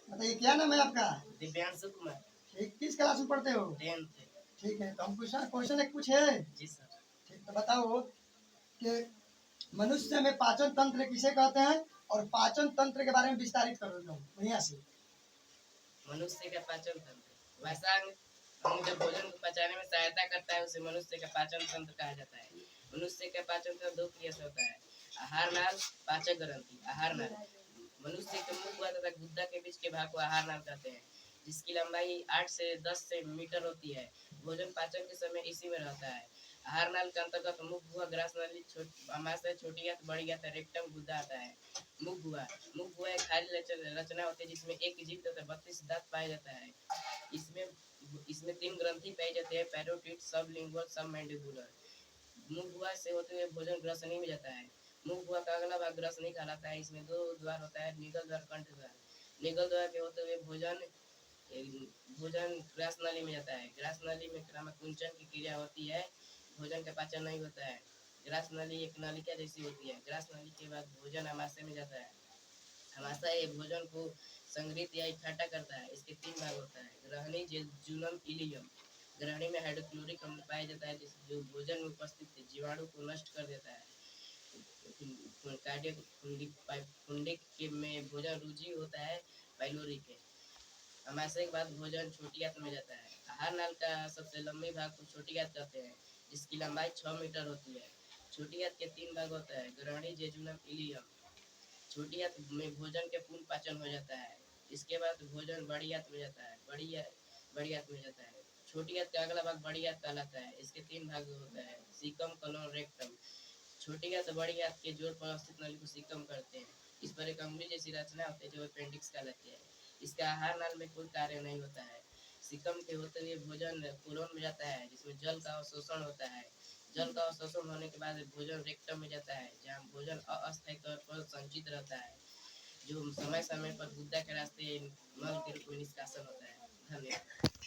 बताइए क्या नाम है आपका? दिव्यांशु कुमार। ठीक, किस क्लास में पढ़ते हो? 10th। ठीक है, तो हम क्वेश्चन एक पूछे। जी सर। ठीक, तो बताओ कि मनुष्य में पाचन तंत्र किसे कहते हैं, और पाचन तंत्र के बारे में विस्तारित करो लोग बढ़िया से। मनुष्य का पाचन तंत्र वैसा अंग जो भोजन को पचाने में सहायता करता है उसे मनुष्य का पाचन तंत्र कहा जाता है। मनुष्य का पाचन तंत्र दो क्रिया से होता है, आहार नाल, पाचक ग्रंथि। आहार नाल मनुष्य के मुख तथा गुद्दा के बीच के भाग को आहार नाल कहते हैं, जिसकी लंबाई 8 से 10 से मीटर होती है। भोजन पाचन के समय इसी में रहता है। आहार नाल के अंतर्गत मुख गुहा, ग्रास नाली, आमाशय, छोटी आंत, बड़ी आंत, रेक्टम, गुद्दा आता है। मुख गुहा एक खाली रचना होती है जिसमें एक जीभ तथा 32 दांत पाया जाता है। इसमें इसमें 3 ग्रंथि पाई जाती है, पैरोटिड, सबलिंगुअल, सबमैंडिबुलर। मुख गुहा से होते हुए भोजन ग्रसनी में जाता है। मुख गुहा का अगला भाग ग्रसनी कहलाता है। इसमें 2 द्वार होता है, निगल द्वार, कंठ द्वार। निगल द्वार के होते हुए भोजन ग्रास नली में जाता है। ग्रास नली में क्रमकुंचन की क्रिया होती है, भोजन का पाचन नहीं होता है। ग्रास नली एक नलिका जैसी होती है। ग्रास नली के बाद भोजन आमाशय में जाता है। आमाशय ये भोजन को संग्रहित या इकट्ठा करता है। इसके 3 भाग होता है, ग्रहणी, जेजुनम, इलियम। ग्रहणी में हाइड्रोक्लोरिक अम्ल पाया जाता है जो भोजन में उपस्थित जीवाणु को नष्ट कर देता है। कार्डियक पुंडिक के में भोजन रुचि होता है, पाइलोरी के। आमाशय के बाद भोजन छोटी आंत में जाता है। आहार नाल का सबसे लंबे भाग को छोटी आंत कहते हैं, जिसकी लंबाई 6 मीटर होती है। छोटी आंत के 3 भाग होता है, ग्रहणी, जेजुनम, इलियम। छोटी आंत में भोजन के पूर्ण पाचन हो जाता है। इसके बाद भोजन बड़ी आंत में जाता है। बड़ी आंत में जाता है। छोटी आंत का अगला भाग बड़ी आंत कहलाता है। इसके 3 भाग होता है, सीकम, कलोन, रेक्टम। छोटी आंत बड़ी आंत के जोड़ पर स्थित नली को सीकम करते हैं। इस पर एक अंगुली जैसी रचना होती है जो अपेंडिक्स कहलाती है। इसका आहार नाल में कोई कार्य नहीं होता है। सीकम के होते हुए भोजन कोलोन में जाता है, जिसमें जल का अवशोषण होता है। जल का अवशोषण होने के बाद भोजन रेक्टम में जाता है, जहाँ भोजन अस्थायी तौर पर संचित रहता है, जो समय समय पर गुद्दा के रास्ते मल के रूप में निष्कासन होता है। धन्यवाद।